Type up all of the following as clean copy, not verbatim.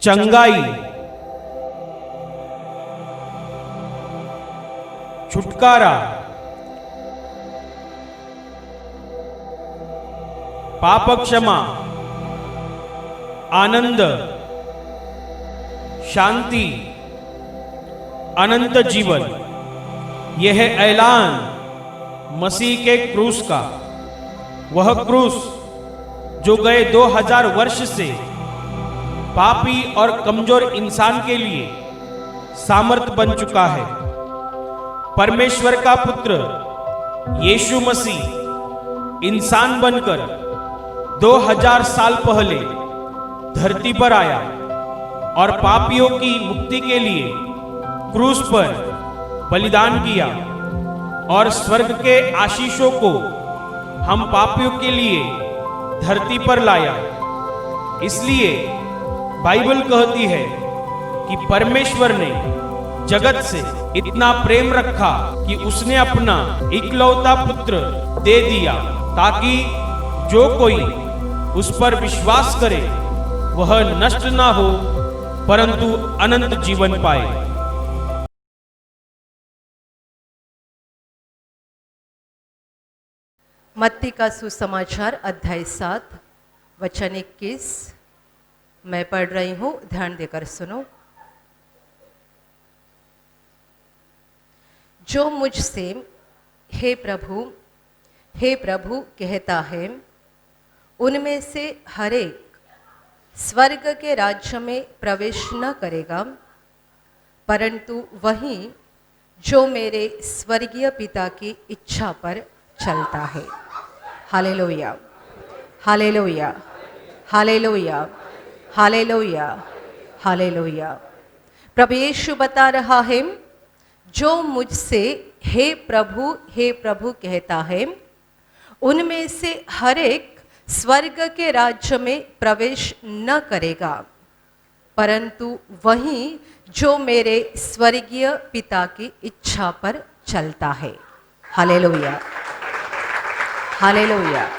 चंगाई, छुटकारा, पाप क्षमा, आनंद, शांति, अनंत जीवन। यह है ऐलान मसीह के क्रूस का। वह क्रूस जो गए 2000 वर्ष से पापी और कमजोर इंसान के लिए सामर्थ बन चुका है। परमेश्वर का पुत्र यीशु मसीह इंसान बनकर 2000 साल पहले धरती पर आया और पापियों की मुक्ति के लिए क्रूस पर बलिदान किया और स्वर्ग के आशीषों को हम पापियों के लिए धरती पर लाया। इसलिए बाइबल कहती है कि परमेश्वर ने जगत से इतना प्रेम रखा कि उसने अपना इकलौता पुत्र दे दिया, ताकि जो कोई उस पर विश्वास करे वह नष्ट ना हो परंतु अनंत जीवन पाए। मत्ती का सुसमाचार अध्याय 7 वचन 21 मैं पढ़ रही हूं, ध्यान देकर सुनो। जो मुझसे हे प्रभु कहता है, उनमें से हर एक स्वर्ग के राज्य में प्रवेश न करेगा, परंतु वही जो मेरे स्वर्गीय पिता की इच्छा पर चलता है। Hallelujah, hallelujah, hallelujah, hallelujah, hallelujah. प्रभु यीशु बता रहा है, जो मुझसे हे प्रभु कहता है, उनमें से हर एक स्वर्ग के राज्य में प्रवेश न करेगा, परंतु वही जो मेरे स्वर्गीय पिता की इच्छा पर चलता है। Hallelujah, hallelujah,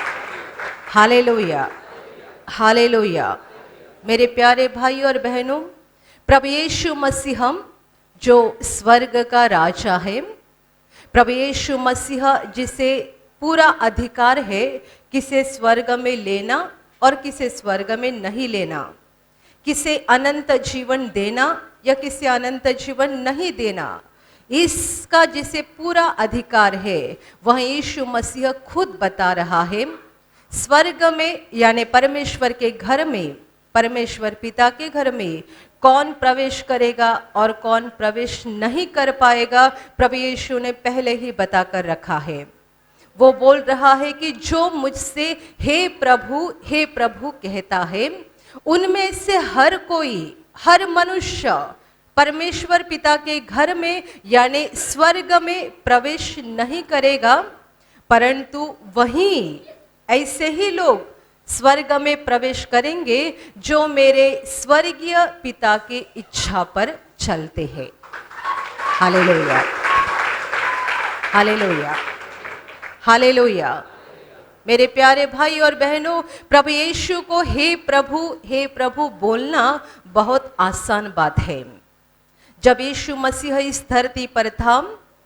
hallelujah, hallelujah. मेरे प्यारे भाई और बहनों, प्रभु यीशु मसीह जो स्वर्ग का राजा है, प्रभु यीशु मसीह जिसे पूरा अधिकार है किसे स्वर्ग में लेना और किसे स्वर्ग में नहीं लेना, किसे अनंत जीवन देना या किसे अनंत जीवन नहीं देना, इसका जिसे पूरा अधिकार है, वह यीशु मसीह खुद बता रहा है। स्वर्ग में यानी परमेश्वर के घर में, परमेश्वर पिता के घर में कौन प्रवेश करेगा और कौन प्रवेश नहीं कर पाएगा, प्रभु यीशु ने पहले ही बताकर रखा है। वो बोल रहा है कि जो मुझसे हे प्रभु कहता है, उनमें से हर कोई, हर मनुष्य परमेश्वर पिता के घर में यानी स्वर्ग में प्रवेश नहीं करेगा, परंतु वही ऐसे ही लोग स्वर्ग में प्रवेश करेंगे जो मेरे स्वर्गीय पिता की इच्छा पर चलते हैं। Hallelujah, hallelujah, hallelujah. मेरे प्यारे भाई और बहनों, प्रभु यीशु को हे प्रभु बोलना बहुत आसान बात है। जब यीशु मसीह इस धरती पर था,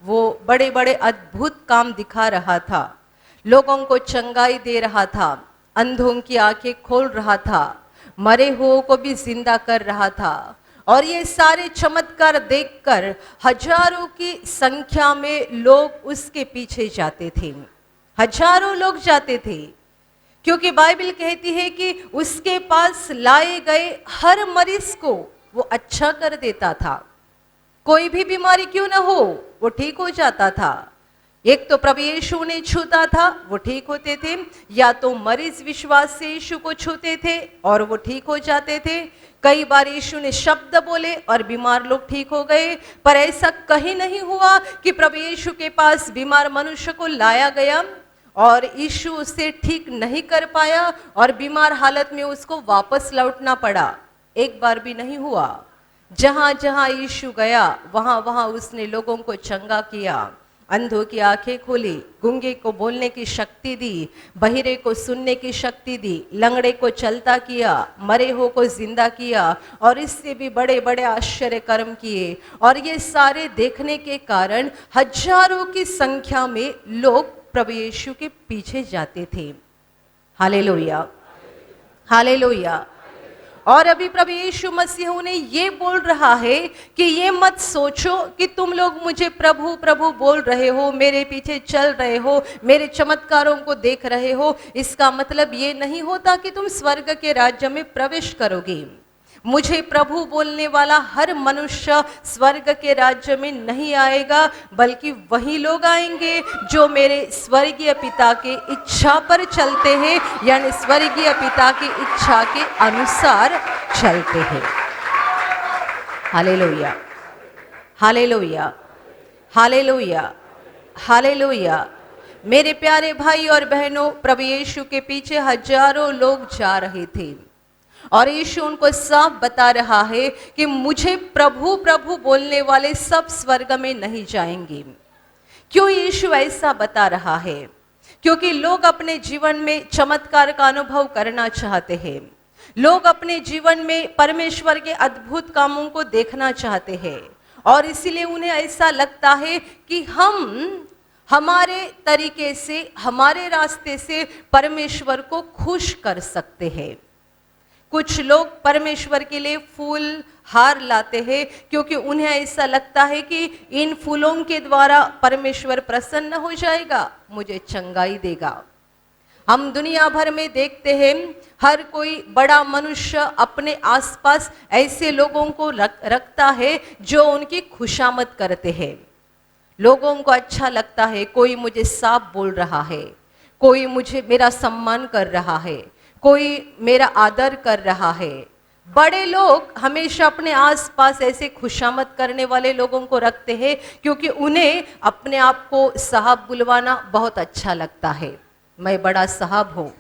वो बड़े बड़े अद्भुत काम दिखा रहा था, लोगों को चंगाई दे रहा था, अंधों की आंखें खोल रहा था, मरे हुओं को भी जिंदा कर रहा था। और ये सारे चमत्कार देखकर हजारों की संख्या में लोग उसके पीछे जाते थे, हजारों लोग जाते थे, क्योंकि बाइबल कहती है कि उसके पास लाए गए हर मरीज को वो अच्छा कर देता था। कोई भी बीमारी क्यों ना हो, वो ठीक हो जाता था। एक तो प्रभु यीशु ने छूता था, वो ठीक होते थे, या तो मरीज विश्वास से यीशु को छूते थे और वो ठीक हो जाते थे। कई बार यीशु ने शब्द बोले और बीमार लोग ठीक हो गए, पर ऐसा कहीं नहीं हुआ कि प्रभु यीशु के पास बीमार मनुष्य को लाया गया और यीशु उसे ठीक नहीं कर पाया और बीमार हालत में उसको वापस लौटना पड़ा। एक बार भी नहीं हुआ। जहां जहां यीशु गया वहां वहां उसने लोगों को चंगा किया अंधों की आंखें खोली, गूंगे को बोलने की शक्ति दी, बहिरे को सुनने की शक्ति दी, लंगड़े को चलता किया, मरे हो को जिंदा किया और इससे भी बड़े बड़े आश्चर्य कर्म किए। और ये सारे देखने के कारण हजारों की संख्या में लोग प्रभु यीशु के पीछे जाते थे। Hallelujah, hallelujah. और अभी प्रभु यीशु मसीह उन्हें ये बोल रहा है कि ये मत सोचो कि तुम लोग मुझे प्रभु प्रभु बोल रहे हो, मेरे पीछे चल रहे हो, मेरे चमत्कारों को देख रहे हो, इसका मतलब ये नहीं होता कि तुम स्वर्ग के राज्य में प्रवेश करोगे। मुझे प्रभु बोलने वाला हर मनुष्य स्वर्ग के राज्य में नहीं आएगा, बल्कि वही लोग आएंगे जो मेरे स्वर्गीय पिता के इच्छा पर चलते हैं, यानी स्वर्गीय पिता की इच्छा के अनुसार चलते हैं। Hallelujah, hallelujah, hallelujah, hallelujah. मेरे प्यारे भाई और बहनों, प्रभु यीशु के पीछे हजारों लोग जा रहे थे और यीशु उनको साफ बता रहा है कि मुझे प्रभु प्रभु बोलने वाले सब स्वर्ग में नहीं जाएंगे। क्यों यीशु ऐसा बता रहा है? क्योंकि लोग अपने जीवन में चमत्कार का अनुभव करना चाहते हैं। लोग अपने जीवन में परमेश्वर के अद्भुत कामों को देखना चाहते हैं और इसीलिए उन्हें ऐसा लगता है कि हम हमारे तरीके से, हमारे रास्ते से परमेश्वर को खुश कर सकते हैं। कुछ लोग परमेश्वर के लिए फूल हार लाते हैं क्योंकि उन्हें ऐसा लगता है कि इन फूलों के द्वारा परमेश्वर प्रसन्न हो जाएगा, मुझे चंगाई देगा। हम दुनिया भर में देखते हैं हर कोई बड़ा मनुष्य अपने आसपास ऐसे लोगों को रखता है जो उनकी खुशामद करते हैं। लोगों को अच्छा लगता है, कोई मुझे साफ बोल रहा है, कोई मुझे मेरा सम्मान कर रहा है, कोई मेरा आदर कर रहा है। बड़े लोग हमेशा अपने आसपास ऐसे खुशामद करने वाले लोगों को रखते हैं क्योंकि उन्हें अपने आप को साहब बुलवाना बहुत अच्छा लगता है। मैं बड़ा साहब हूँ,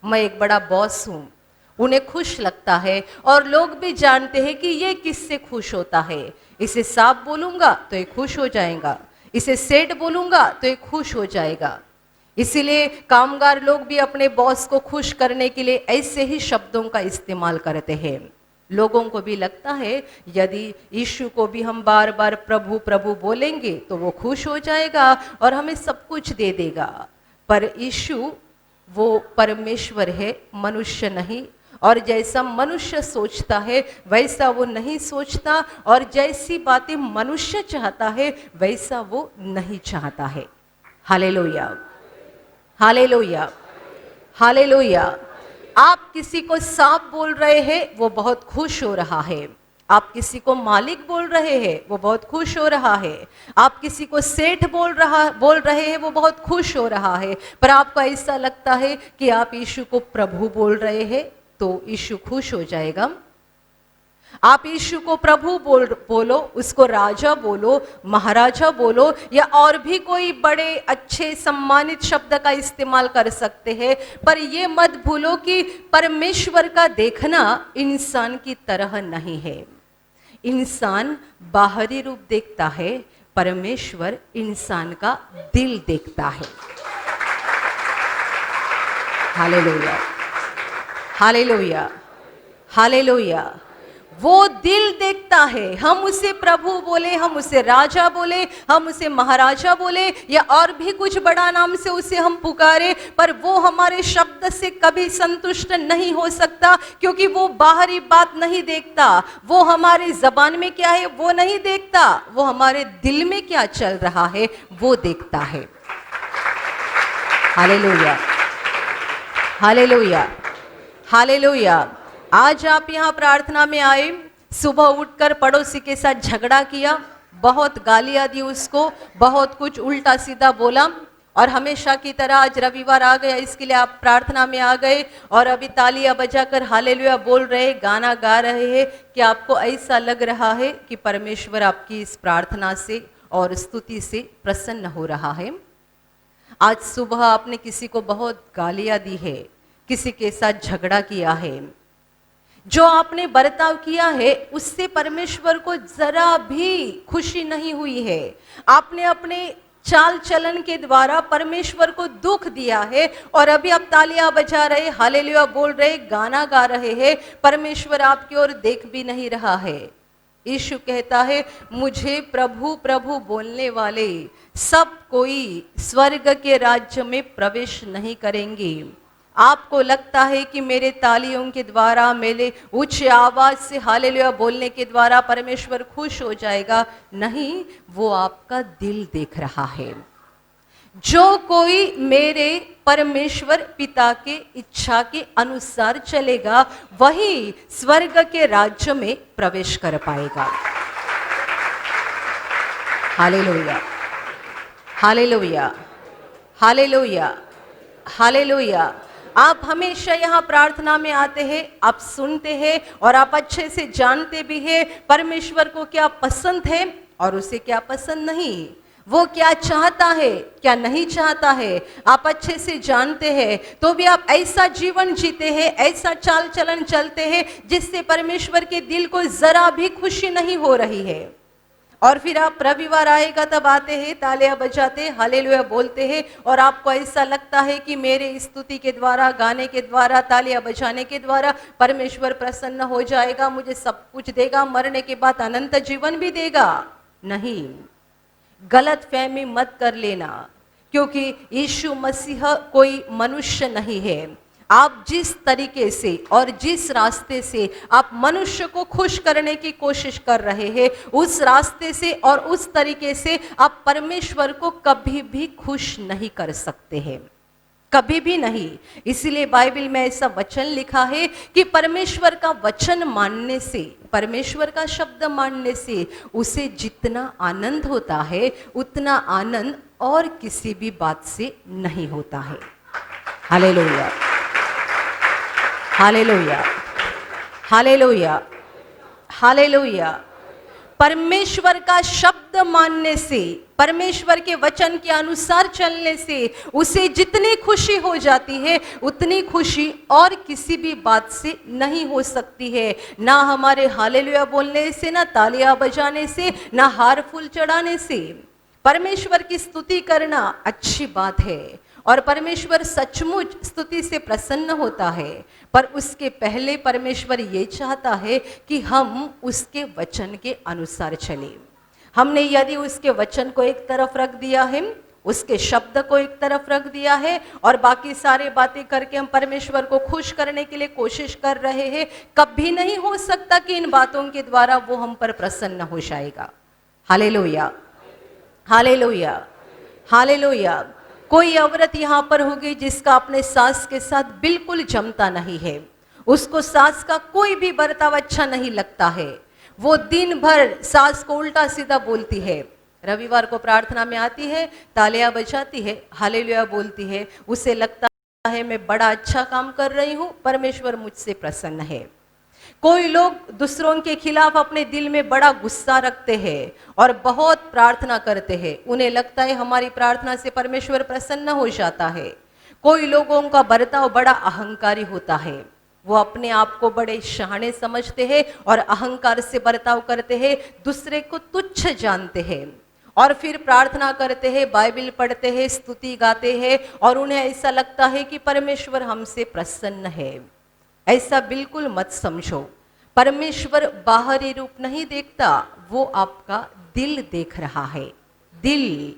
मैं एक बड़ा बॉस हूँ, उन्हें खुश लगता है। और लोग भी जानते हैं कि ये किससे खुश होता है। इसे साहब बोलूँगा तो ये खुश हो जाएगा, इसे सेठ बोलूँगा तो ये खुश हो जाएगा। इसीलिए कामगार लोग भी अपने बॉस को खुश करने के लिए ऐसे ही शब्दों का इस्तेमाल करते हैं। लोगों को भी लगता है यदि यीशु को भी हम बार बार प्रभु प्रभु बोलेंगे तो वो खुश हो जाएगा और हमें सब कुछ दे देगा। पर यीशु वो परमेश्वर है, मनुष्य नहीं। और जैसा मनुष्य सोचता है वैसा वो नहीं सोचता और जैसी बातें मनुष्य चाहता है वैसा वो नहीं चाहता है। Hallelujah, hallelujah, hallelujah. आप किसी को सांप बोल रहे हैं, वो बहुत खुश हो रहा है। आप किसी को मालिक बोल रहे हैं, वो बहुत खुश हो रहा है। आप किसी को सेठ बोल रहे हैं, वो बहुत खुश हो रहा है। पर आपको ऐसा लगता है कि आप यीशु को प्रभु बोल रहे हैं तो यीशु खुश हो जाएगा। आप यीशु को प्रभु बोलो, उसको राजा बोलो, महाराजा बोलो, या और भी कोई बड़े अच्छे सम्मानित शब्द का इस्तेमाल कर सकते हैं। पर ये मत भूलो कि परमेश्वर का देखना इंसान की तरह नहीं है। इंसान बाहरी रूप देखता है, परमेश्वर इंसान का दिल देखता है। Hallelujah, hallelujah, hallelujah. वो दिल देखता है। हम उसे प्रभु बोले, हम उसे राजा बोले, हम उसे महाराजा बोले, या और भी कुछ बड़ा नाम से उसे हम पुकारे, पर वो हमारे शब्द से कभी संतुष्ट नहीं हो सकता क्योंकि वो बाहरी बात नहीं देखता। वो हमारी जबान में क्या है वो नहीं देखता, वो हमारे दिल में क्या चल रहा है वो देखता है। Hallelujah, hallelujah, hallelujah. आज आप यहाँ प्रार्थना में आए, सुबह उठकर पड़ोसी के साथ झगड़ा किया, बहुत गालियाँ दी उसको, बहुत कुछ उल्टा सीधा बोला, और हमेशा की तरह आज रविवार आ गया इसके लिए आप प्रार्थना में आ गए और अभी तालियां बजाकर हालेलुया बोल रहे, गाना गा रहे हैं कि आपको ऐसा लग रहा है कि परमेश्वर आपकी इस प्रार्थना से और स्तुति से प्रसन्न हो रहा है। आज सुबह आपने किसी को बहुत गालियां दी है, किसी के साथ झगड़ा किया है, जो आपने बर्ताव किया है उससे परमेश्वर को जरा भी खुशी नहीं हुई है। आपने अपने चाल चलन के द्वारा परमेश्वर को दुख दिया है, और अभी आप तालियां बजा रहे, हालेलुया बोल रहे, गाना गा रहे हैं, परमेश्वर आपकी ओर देख भी नहीं रहा है। यीशु कहता है, मुझे प्रभु प्रभु बोलने वाले सब कोई स्वर्ग के राज्य में प्रवेश नहीं करेंगे। आपको लगता है कि मेरे तालियों के द्वारा, मेरे उच्च आवाज से हालेलुया बोलने के द्वारा परमेश्वर खुश हो जाएगा? नहीं, वो आपका दिल देख रहा है। जो कोई मेरे परमेश्वर पिता के इच्छा के अनुसार चलेगा, वही स्वर्ग के राज्य में प्रवेश कर पाएगा। Hallelujah, hallelujah, hallelujah, hallelujah. आप हमेशा यहाँ प्रार्थना में आते हैं, आप सुनते हैं और आप अच्छे से जानते भी हैं परमेश्वर को क्या पसंद है और उसे क्या पसंद नहीं, वो क्या चाहता है क्या नहीं चाहता है, आप अच्छे से जानते हैं। तो भी आप ऐसा जीवन जीते हैं, ऐसा चाल चलन चलते हैं जिससे परमेश्वर के दिल को जरा भी खुशी नहीं हो रही है। और फिर आप रविवार आएगा तब आते हैं, तालियां बजाते, हालेलुया बोलते हैं, और आपको ऐसा लगता है कि मेरे स्तुति के द्वारा, गाने के द्वारा, तालियां बजाने के द्वारा परमेश्वर प्रसन्न हो जाएगा, मुझे सब कुछ देगा, मरने के बाद अनंत जीवन भी देगा। नहीं, गलत फहमी मत कर लेना, क्योंकि यीशु मसीह कोई मनुष्य नहीं है। आप जिस तरीके से और जिस रास्ते से आप मनुष्य को खुश करने की कोशिश कर रहे हैं, उस रास्ते से और उस तरीके से आप परमेश्वर को कभी भी खुश नहीं कर सकते हैं, कभी भी नहीं। इसीलिए बाइबल में ऐसा वचन लिखा है कि परमेश्वर का वचन मानने से, परमेश्वर का शब्द मानने से उसे जितना आनंद होता है, उतना आनंद और किसी भी बात से नहीं होता है। Hallelujah, hallelujah, hallelujah, hallelujah. परमेश्वर का शब्द मानने से, परमेश्वर के वचन के अनुसार चलने से उसे जितनी खुशी हो जाती है, उतनी खुशी और किसी भी बात से नहीं हो सकती है। ना हमारे हालेलुया बोलने से, ना तालियां बजाने से, ना हार फूल चढ़ाने से। परमेश्वर की स्तुति करना अच्छी बात है और परमेश्वर सचमुच स्तुति से प्रसन्न होता है, पर उसके पहले परमेश्वर ये चाहता है कि हम उसके वचन के अनुसार चलें। हमने यदि उसके वचन को एक तरफ रख दिया है, उसके शब्द को एक तरफ रख दिया है और बाकी सारी बातें करके हम परमेश्वर को खुश करने के लिए कोशिश कर रहे हैं, कभी नहीं हो सकता कि इन बातों के द्वारा वो हम पर प्रसन्न हो जाएगा। Hallelujah, hallelujah, hallelujah. कोई औरत यहाँ पर होगी जिसका अपने सास के साथ बिल्कुल जमता नहीं है, उसको सास का कोई भी बर्ताव अच्छा नहीं लगता है, वो दिन भर सास को उल्टा सीधा बोलती है। रविवार को प्रार्थना में आती है, तालियां बजाती है, हालेलुया बोलती है, उसे लगता है मैं बड़ा अच्छा काम कर रही हूँ, परमेश्वर मुझसे प्रसन्न है। कोई लोग दूसरों के खिलाफ अपने दिल में बड़ा गुस्सा रखते हैं और बहुत प्रार्थना करते हैं, उन्हें लगता है हमारी प्रार्थना से परमेश्वर प्रसन्न हो जाता है। कोई लोगों का बर्ताव बड़ा अहंकारी होता है, वो अपने आप को बड़े शहाने समझते हैं और अहंकार से बर्ताव करते हैं, दूसरे को तुच्छ जानते हैं और फिर प्रार्थना करते हैं, बाइबल पढ़ते हैं, स्तुति गाते हैं और उन्हें ऐसा लगता है कि परमेश्वर हमसे प्रसन्न है। ऐसा बिल्कुल मत समझो। परमेश्वर बाहरी रूप नहीं देखता, वो आपका दिल देख रहा है। दिल।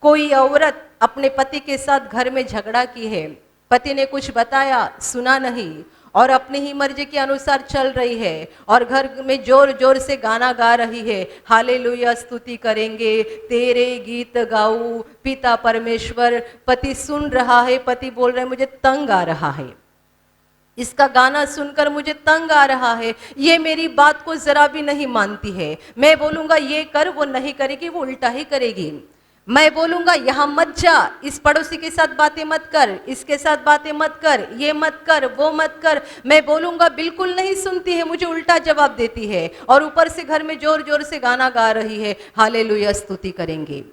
कोई औरत अपने पति के साथ घर में झगड़ा की है, पति ने कुछ बताया, सुना नहीं और अपनी ही मर्जी के अनुसार चल रही है और घर में जोर जोर से गाना गा रही है, हालेलुया स्तुति करेंगे, तेरे गीत गाऊं पिता परमेश्वर। पति सुन रहा है, पति बोल रहे मुझे तंग आ रहा है, इसका गाना सुनकर मुझे तंग आ रहा है, ये मेरी बात को जरा भी नहीं मानती है। मैं बोलूंगा ये कर, वो नहीं करेगी, वो उल्टा ही करेगी। मैं बोलूंगा यहाँ मत जा, इस पड़ोसी के साथ बातें मत कर, इसके साथ बातें मत कर, ये मत कर, वो मत कर। मैं बोलूंगा बिल्कुल नहीं सुनती है, मुझे उल्टा जवाब देती है और ऊपर से घर में जोर जोर से गाना गा रही है, हालेलुया स्तुति करेंगे।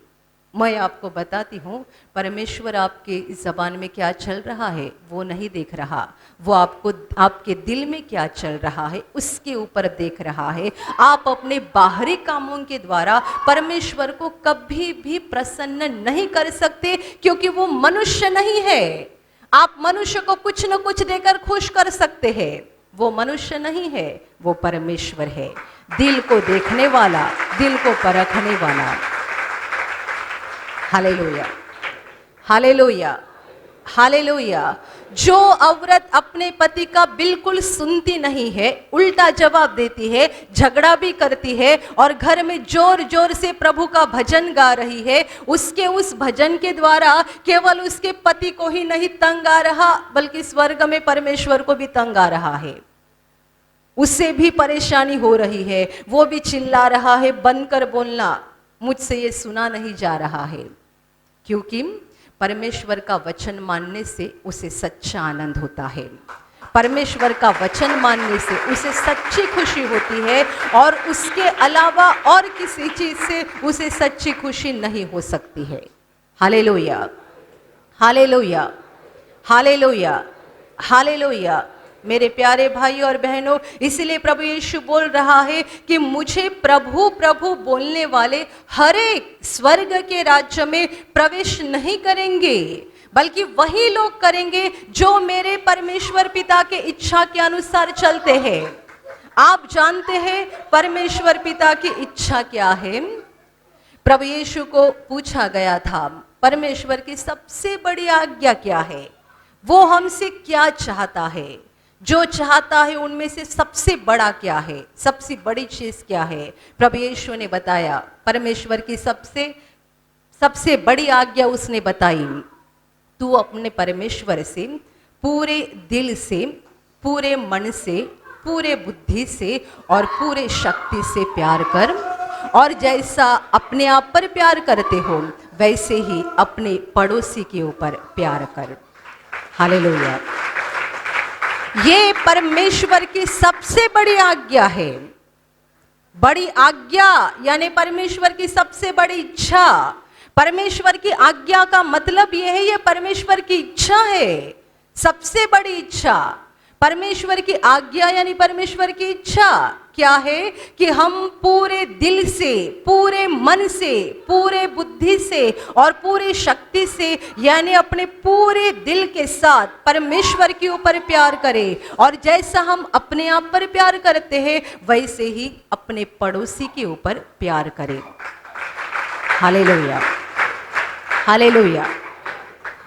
मैं आपको बताती हूँ, परमेश्वर आपके इस ज़बान में क्या चल रहा है वो नहीं देख रहा, वो आपको आपके दिल में क्या चल रहा है उसके ऊपर देख रहा है। आप अपने बाहरी कामों के द्वारा परमेश्वर को कभी भी प्रसन्न नहीं कर सकते, क्योंकि वो मनुष्य नहीं है। आप मनुष्य को कुछ न कुछ देकर खुश कर सकते हैं, वो मनुष्य नहीं है, वो परमेश्वर है, दिल को देखने वाला, दिल को परखने वाला। Hallelujah, hallelujah, hallelujah. जो औरत अपने पति का बिल्कुल सुनती नहीं है, उल्टा जवाब देती है, झगड़ा भी करती है और घर में जोर जोर से प्रभु का भजन गा रही है, उसके उस भजन के द्वारा केवल उसके पति को ही नहीं तंग आ रहा, बल्कि स्वर्ग में परमेश्वर को भी तंग आ रहा है। उससे भी परेशानी हो रही है, वो भी चिल्ला रहा है, बंद कर बोलना, मुझसे ये सुना नहीं जा रहा है। क्योंकि परमेश्वर का वचन मानने से उसे सच्चा आनंद होता है, परमेश्वर का वचन मानने से उसे सच्ची खुशी होती है, और उसके अलावा और किसी चीज से उसे सच्ची खुशी नहीं हो सकती है। Hallelujah, hallelujah, hallelujah, hallelujah. मेरे प्यारे भाई और बहनों, इसलिए प्रभु यीशु बोल रहा है कि मुझे प्रभु प्रभु बोलने वाले हर एक स्वर्ग के राज्य में प्रवेश नहीं करेंगे, बल्कि वही लोग करेंगे जो मेरे परमेश्वर पिता के इच्छा के अनुसार चलते हैं। आप जानते हैं परमेश्वर पिता की इच्छा क्या है? प्रभु यीशु को पूछा गया था, परमेश्वर की सबसे बड़ी आज्ञा क्या है, वो हमसे क्या चाहता है, जो चाहता है उनमें से सबसे बड़ा क्या है, सबसे बड़ी चीज क्या है? प्रभु यीशु ने बताया, परमेश्वर की सबसे बड़ी आज्ञा उसने बताई, तू अपने परमेश्वर से पूरे दिल से, पूरे मन से, पूरे बुद्धि से और पूरे शक्ति से प्यार कर, और जैसा अपने आप पर प्यार करते हो वैसे ही अपने पड़ोसी के ऊपर प्यार कर। हालेलुया। ये परमेश्वर की सबसे बड़ी आज्ञा है। बड़ी आज्ञा यानी परमेश्वर की सबसे बड़ी इच्छा। परमेश्वर की आज्ञा का मतलब यह है, ये परमेश्वर की इच्छा है, सबसे बड़ी इच्छा। परमेश्वर की आज्ञा यानी परमेश्वर की इच्छा क्या है कि हम पूरे दिल से, पूरे मन से, पूरे बुद्धि से और पूरी शक्ति से यानी अपने पूरे दिल के साथ परमेश्वर के ऊपर प्यार करें, और जैसा हम अपने आप पर प्यार करते हैं वैसे ही अपने पड़ोसी के ऊपर प्यार करें। Hallelujah, hallelujah.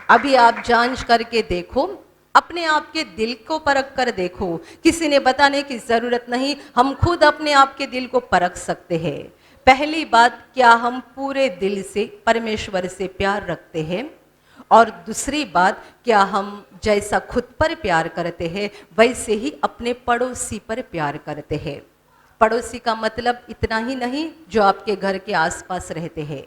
अभी आप जांच करके देखो, अपने आप के दिल को परख कर देखो, किसी ने बताने की जरूरत नहीं, हम खुद अपने आप के दिल को परख सकते हैं। पहली बात, क्या हम पूरे दिल से परमेश्वर से प्यार रखते हैं? और दूसरी बात, क्या हम जैसा खुद पर प्यार करते हैं वैसे ही अपने पड़ोसी पर प्यार करते हैं? पड़ोसी का मतलब इतना ही नहीं जो आपके घर के आसपास रहते हैं,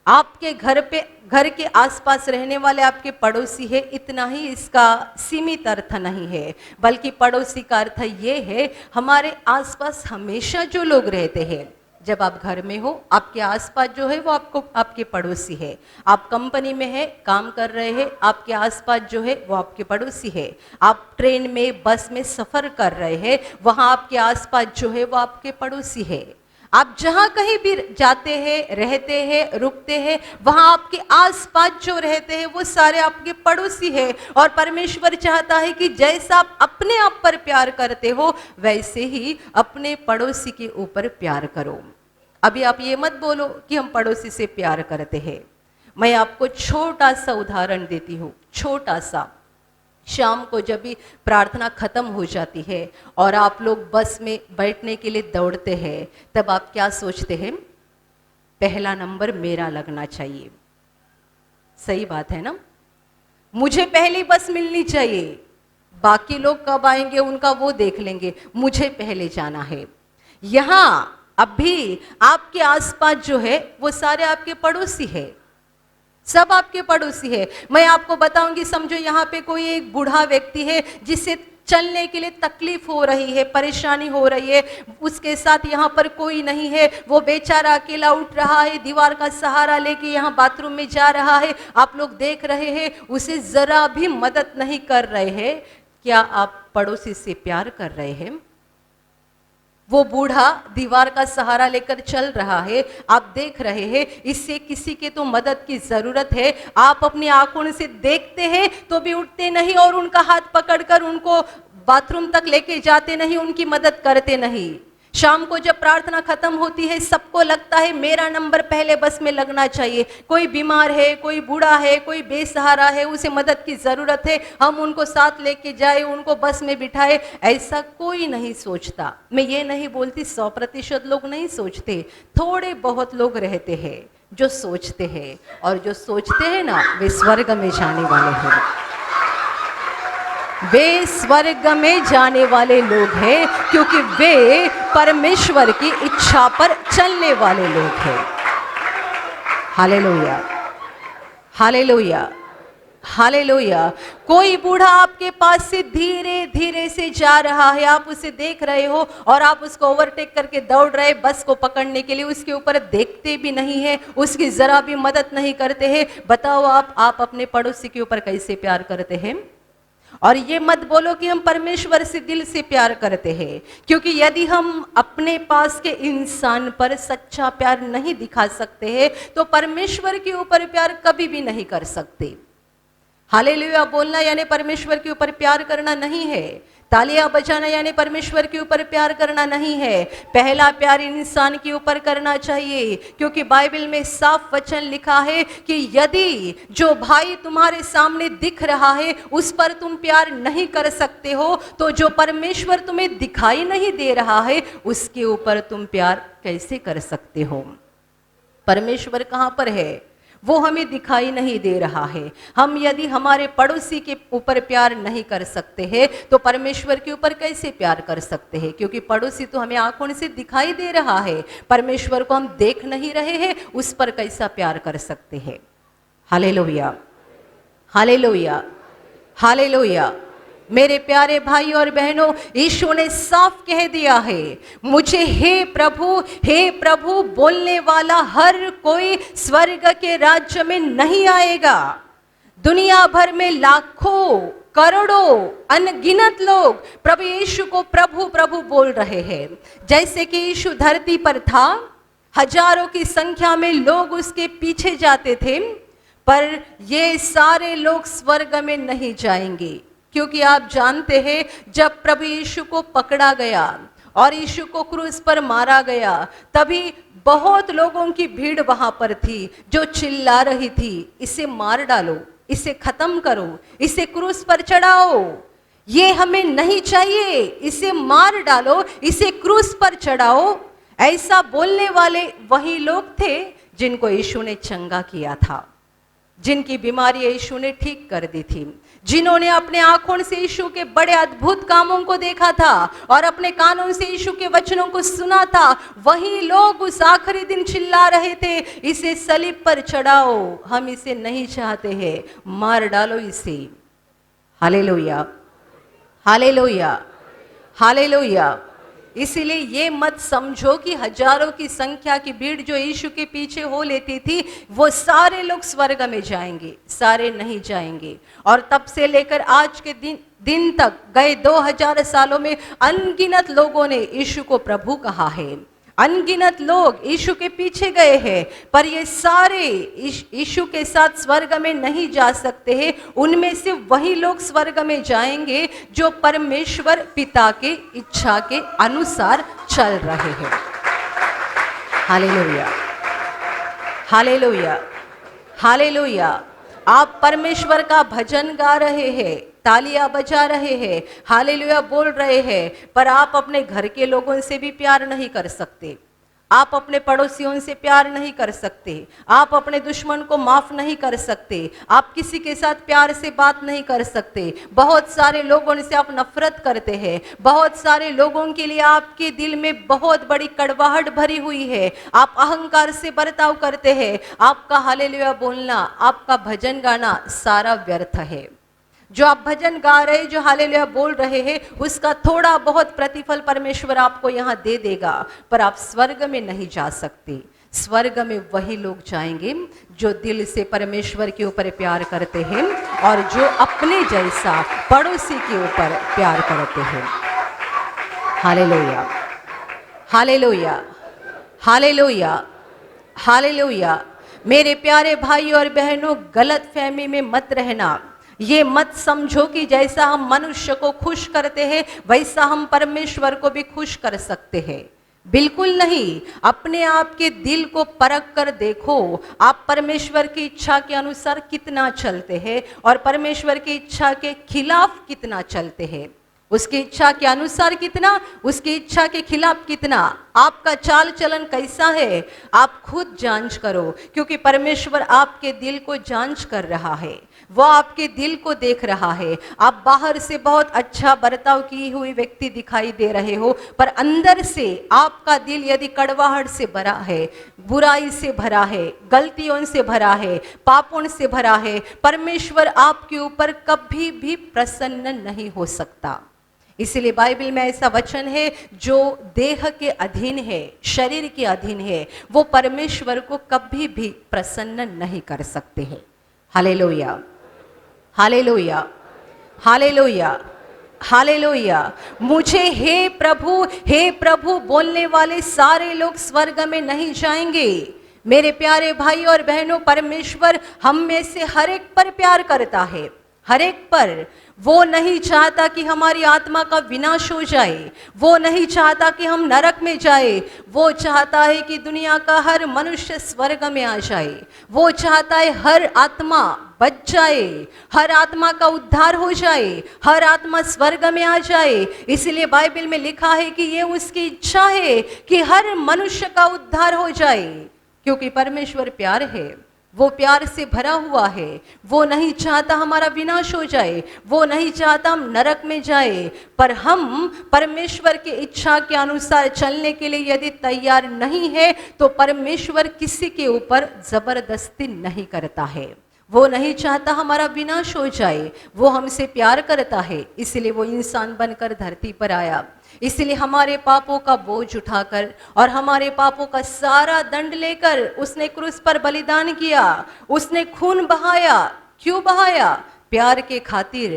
आपके घर के आसपास रहने वाले आपके पड़ोसी है, इतना ही इसका सीमित अर्थ नहीं है, बल्कि पड़ोसी का अर्थ ये है हमारे आसपास हमेशा जो लोग रहते हैं। जब आप घर में हो, आपके आसपास जो है वो आपके पड़ोसी है। आप कंपनी में है, काम कर रहे हैं, आपके आसपास जो है वो आपके पड़ोसी है। आप ट्रेन में, बस में सफर कर रहे हैं, वहां आपके आसपास जो है वो आपके पड़ोसी है। आप जहां कहीं भी जाते हैं, रहते हैं, रुकते हैं, वहां आपके आसपास जो रहते हैं वो सारे आपके पड़ोसी हैं। और परमेश्वर चाहता है कि जैसा आप अपने आप पर प्यार करते हो वैसे ही अपने पड़ोसी के ऊपर प्यार करो। अभी आप ये मत बोलो कि हम पड़ोसी से प्यार करते हैं। मैं आपको छोटा सा उदाहरण देती हूँ, छोटा सा। शाम को जब भी प्रार्थना खत्म हो जाती है और आप लोग बस में बैठने के लिए दौड़ते हैं, तब आप क्या सोचते हैं? पहला नंबर मेरा लगना चाहिए। सही बात है ना? मुझे पहली बस मिलनी चाहिए, बाकी लोग कब आएंगे उनका वो देख लेंगे, मुझे पहले जाना है। यहाँ अभी आपके आसपास जो है वो सारे आपके पड़ोसी है, सब आपके पड़ोसी है। मैं आपको बताऊंगी, समझो यहाँ पे कोई एक बूढ़ा व्यक्ति है जिससे चलने के लिए तकलीफ हो रही है, परेशानी हो रही है, उसके साथ यहाँ पर कोई नहीं है, वो बेचारा अकेला उठ रहा है, दीवार का सहारा लेके यहाँ बाथरूम में जा रहा है, आप लोग देख रहे हैं, उसे जरा भी मदद नहीं कर रहे हैं। क्या आप पड़ोसी से प्यार कर रहे हैं? वो बूढ़ा दीवार का सहारा लेकर चल रहा है, आप देख रहे हैं, इससे किसी के तो मदद की जरूरत है। आप अपनी आंखों से देखते हैं तो भी उठते नहीं और उनका हाथ पकड़कर उनको बाथरूम तक लेके जाते नहीं, उनकी मदद करते नहीं। शाम को जब प्रार्थना खत्म होती है, सबको लगता है मेरा नंबर पहले बस में लगना चाहिए। कोई बीमार है, कोई बूढ़ा है, कोई बेसहारा है, उसे मदद की जरूरत है, हम उनको साथ लेके जाए, उनको बस में बिठाए। ऐसा कोई नहीं सोचता। मैं ये नहीं बोलती 100% लोग नहीं सोचते, थोड़े बहुत लोग रहते हैं जो सोचते हैं, और जो सोचते हैं ना, वे स्वर्ग में जाने वाले हैं। वे स्वर्ग में जाने वाले लोग हैं, क्योंकि वे परमेश्वर की इच्छा पर चलने वाले लोग हैं। Hallelujah, hallelujah, hallelujah. कोई बूढ़ा आपके पास से धीरे धीरे से जा रहा है, आप उसे देख रहे हो और आप उसको ओवरटेक करके दौड़ रहे बस को पकड़ने के लिए, उसके ऊपर देखते भी नहीं है, उसकी जरा भी मदद नहीं करते हैं। बताओ आप अपने पड़ोसी के ऊपर कैसे प्यार करते हैं? और ये मत बोलो कि हम परमेश्वर से दिल से प्यार करते हैं, क्योंकि यदि हम अपने पास के इंसान पर सच्चा प्यार नहीं दिखा सकते हैं तो परमेश्वर के ऊपर प्यार कभी भी नहीं कर सकते। हालेलुया बोलना यानी परमेश्वर के ऊपर प्यार करना नहीं है। तालियां बजाना यानी परमेश्वर के ऊपर प्यार करना नहीं है। पहला प्यार इंसान के ऊपर करना चाहिए, क्योंकि बाइबल में साफ वचन लिखा है कि यदि जो भाई तुम्हारे सामने दिख रहा है उस पर तुम प्यार नहीं कर सकते हो, तो जो परमेश्वर तुम्हें दिखाई नहीं दे रहा है उसके ऊपर तुम प्यार कैसे कर सकते हो? परमेश्वर कहाँ पर है? वो हमें दिखाई नहीं दे रहा है। हम यदि हमारे पड़ोसी के ऊपर प्यार नहीं कर सकते हैं तो परमेश्वर के ऊपर कैसे प्यार कर सकते हैं? क्योंकि पड़ोसी तो हमें आंखों से दिखाई दे रहा है, परमेश्वर को हम देख नहीं रहे हैं, उस पर कैसा प्यार कर सकते हैं? Hallelujah, hallelujah, hallelujah. मेरे प्यारे भाई और बहनों, यीशु ने साफ कह दिया है, मुझे हे प्रभु बोलने वाला हर कोई स्वर्ग के राज्य में नहीं आएगा। दुनिया भर में लाखों करोड़ों अनगिनत लोग प्रभु यीशु को प्रभु प्रभु बोल रहे हैं। जैसे कि यीशु धरती पर था, हजारों की संख्या में लोग उसके पीछे जाते थे, पर ये सारे लोग स्वर्ग में नहीं जाएंगे। क्योंकि आप जानते हैं, जब प्रभु यीशु को पकड़ा गया और यीशु को क्रूस पर मारा गया, तभी बहुत लोगों की भीड़ वहां पर थी जो चिल्ला रही थी, इसे मार डालो, इसे खत्म करो, इसे क्रूस पर चढ़ाओ, ये हमें नहीं चाहिए, इसे मार डालो, इसे क्रूस पर चढ़ाओ। ऐसा बोलने वाले वही लोग थे जिनको यीशु ने चंगा किया था, जिनकी बीमारी यीशु ने ठीक कर दी थी, जिन्होंने अपने आंखों से यीशु के बड़े अद्भुत कामों को देखा था और अपने कानों से यीशु के वचनों को सुना था। वही लोग उस आखिरी दिन चिल्ला रहे थे, इसे सलीब पर चढ़ाओ, हम इसे नहीं चाहते हैं, मार डालो इसे। Hallelujah, hallelujah, hallelujah. इसीलिए ये मत समझो कि हजारों की संख्या की भीड़ जो यीशु के पीछे हो लेती थी वो सारे लोग स्वर्ग में जाएंगे, सारे नहीं जाएंगे। और तब से लेकर आज के दिन तक गए 2000 सालों में अनगिनत लोगों ने यीशु को प्रभु कहा है, अनगिनत लोग यीशु के पीछे गए हैं, पर ये सारे यीशु के साथ स्वर्ग में नहीं जा सकते हैं। उनमें से वही लोग स्वर्ग में जाएंगे जो परमेश्वर पिता के इच्छा के अनुसार चल रहे हैं। Hallelujah, hallelujah, hallelujah. आप परमेश्वर का भजन गा रहे हैं, तालियां बजा रहे हैं, हालेलुया बोल रहे हैं, पर आप अपने घर के लोगों से भी प्यार नहीं कर सकते, आप अपने पड़ोसियों से प्यार नहीं कर सकते, आप अपने दुश्मन को माफ नहीं कर सकते, आप किसी के साथ प्यार से बात नहीं कर सकते। बहुत सारे लोगों से आप नफरत करते हैं, बहुत सारे लोगों के लिए आपके दिल में बहुत बड़ी कड़वाहट भरी हुई है, आप अहंकार से बर्ताव करते हैं। आपका हालेलुया बोलना, आपका भजन गाना सारा व्यर्थ है। जो आप भजन गा रहे, जो हालेलुया बोल रहे हैं, उसका थोड़ा बहुत प्रतिफल परमेश्वर आपको यहाँ दे देगा, पर आप स्वर्ग में नहीं जा सकते। स्वर्ग में वही लोग जाएंगे जो दिल से परमेश्वर के ऊपर प्यार करते हैं और जो अपने जैसा पड़ोसी के ऊपर प्यार करते हैं। Hallelujah, hallelujah, hallelujah, hallelujah. मेरे प्यारे भाई और बहनों, गलत फहमी में मत रहना। ये मत समझो कि जैसा हम मनुष्य को खुश करते हैं वैसा हम परमेश्वर को भी खुश कर सकते हैं। बिल्कुल नहीं। अपने आप के दिल को परख कर देखो, आप परमेश्वर की इच्छा के अनुसार कितना चलते हैं और परमेश्वर की इच्छा के खिलाफ कितना चलते हैं। उसकी इच्छा के अनुसार कितना, उसकी इच्छा के खिलाफ कितना। आपका चाल चलन कैसा है, आप खुद जांच करो, क्योंकि परमेश्वर आपके दिल को जांच कर रहा है। वो आपके दिल को देख रहा है। आप बाहर से बहुत अच्छा बर्ताव की हुई व्यक्ति दिखाई दे रहे हो, पर अंदर से आपका दिल यदि कड़वाहट से भरा है, बुराई से भरा है, गलतियों से भरा है, पापों से भरा है, परमेश्वर आपके ऊपर कभी भी प्रसन्न नहीं हो सकता। इसलिए बाइबल में ऐसा वचन है, जो देह के अधीन है, शरीर के अधीन है, वो परमेश्वर को कभी भी प्रसन्न नहीं कर सकते हैं। Hallelujah, hallelujah, hallelujah, hallelujah. मुझे हे प्रभु बोलने वाले सारे लोग स्वर्ग में नहीं जाएंगे। मेरे प्यारे भाई और बहनों, परमेश्वर हम में से हर एक पर प्यार करता है, हर एक पर। वो नहीं चाहता कि हमारी आत्मा का विनाश हो जाए, वो नहीं चाहता कि हम नरक में जाए। वो चाहता है कि दुनिया का हर मनुष्य स्वर्ग में आ जाए। वो चाहता है हर आत्मा बच जाए, हर आत्मा का उद्धार हो जाए, हर आत्मा स्वर्ग में आ जाए। इसलिए बाइबल में लिखा है कि ये उसकी इच्छा है कि हर मनुष्य का उद्धार हो जाए, क्योंकि परमेश्वर प्यार है, वो प्यार से भरा हुआ है। वो नहीं चाहता हमारा विनाश हो जाए, वो नहीं चाहता हम नरक में जाए। पर हम परमेश्वर की इच्छा के अनुसार चलने के लिए यदि तैयार नहीं है, तो परमेश्वर किसी के ऊपर जबरदस्ती नहीं करता है। वो नहीं चाहता हमारा विनाश हो जाए, वो हमसे प्यार करता है, इसलिए वो इंसान बनकर धरती पर आया। इसलिए हमारे पापों का बोझ उठाकर और हमारे पापों का सारा दंड लेकर उसने क्रूस पर बलिदान किया, उसने खून बहाया। क्यों बहाया? प्यार के खातिर।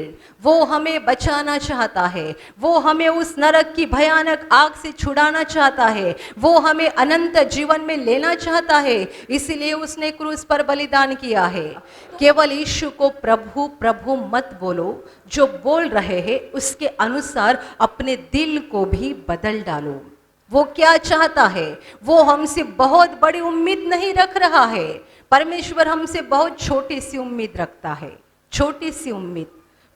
वो हमें बचाना चाहता है, वो हमें उस नरक की भयानक आग से छुड़ाना चाहता है, वो हमें अनंत जीवन में लेना चाहता है। इसलिए उसने क्रूस पर बलिदान किया है। केवल यीशु को प्रभु प्रभु मत बोलो, जो बोल रहे हैं उसके अनुसार अपने दिल को भी बदल डालो। वो क्या चाहता है? वो हमसे बहुत बड़ी उम्मीद नहीं रख रहा है। परमेश्वर हमसे बहुत छोटी सी उम्मीद रखता है, छोटी सी उम्मीद।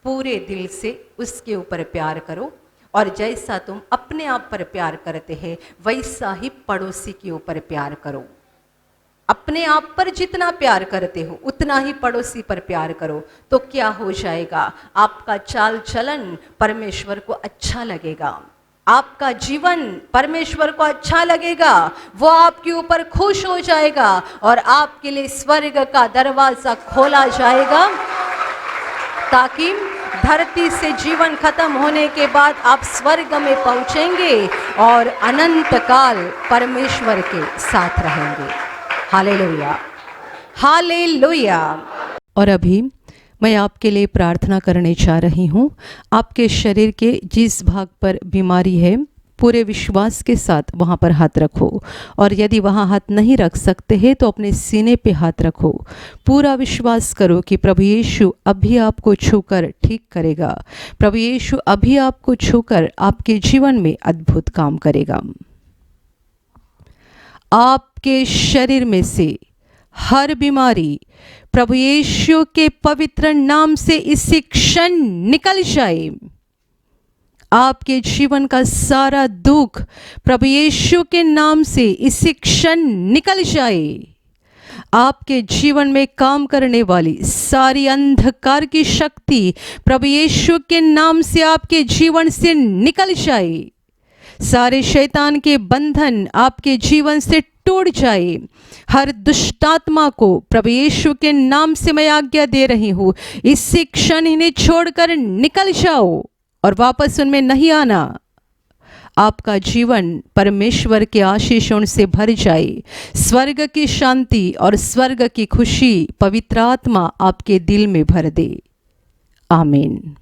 पूरे दिल से उसके ऊपर प्यार करो, और जैसा तुम अपने आप पर प्यार करते हैं वैसा ही पड़ोसी के ऊपर प्यार करो। अपने आप पर जितना प्यार करते हो उतना ही पड़ोसी पर प्यार करो, तो क्या हो जाएगा? आपका चाल चलन परमेश्वर को अच्छा लगेगा, आपका जीवन परमेश्वर को अच्छा लगेगा। वो आपके ऊपर खुश हो जाएगा और आपके लिए स्वर्ग का दरवाजा खोला जाएगा, ताकि धरती से जीवन खत्म होने के बाद आप स्वर्ग में पहुंचेंगे और अनंत काल परमेश्वर के साथ रहेंगे। Hallelujah, hallelujah. और अभी मैं आपके लिए प्रार्थना करने जा रही हूँ। आपके शरीर के जिस भाग पर बीमारी है, पूरे विश्वास के साथ वहाँ पर हाथ रखो, और यदि वहाँ हाथ नहीं रख सकते हैं तो अपने सीने पे हाथ रखो। पूरा विश्वास करो कि प्रभु यीशु अभी आपको छूकर ठीक करेगा। प्रभु यीशु अभी आपको छूकर आपके जीवन में अद्भुत काम करेगा। आपके शरीर में से हर बीमारी प्रभु यीशु के पवित्र नाम से इसी क्षण निकल जाए। आपके जीवन का सारा दुख प्रभु यीशु के नाम से इसी क्षण निकल जाए। आपके जीवन में काम करने वाली सारी अंधकार की शक्ति प्रभु यीशु के नाम से आपके जीवन से निकल जाए। सारे शैतान के बंधन आपके जीवन से टूट तोड़ जाए। हर दुष्टात्मा को प्रभु यीशु के नाम से मैं आज्ञा दे रही हूँ, इसी क्षण इन्हें छोड़कर निकल जाओ और वापस उनमें नहीं आना। आपका जीवन परमेश्वर के आशीषों से भर जाए। स्वर्ग की शांति और स्वर्ग की खुशी पवित्र आत्मा आपके दिल में भर दे। आमीन।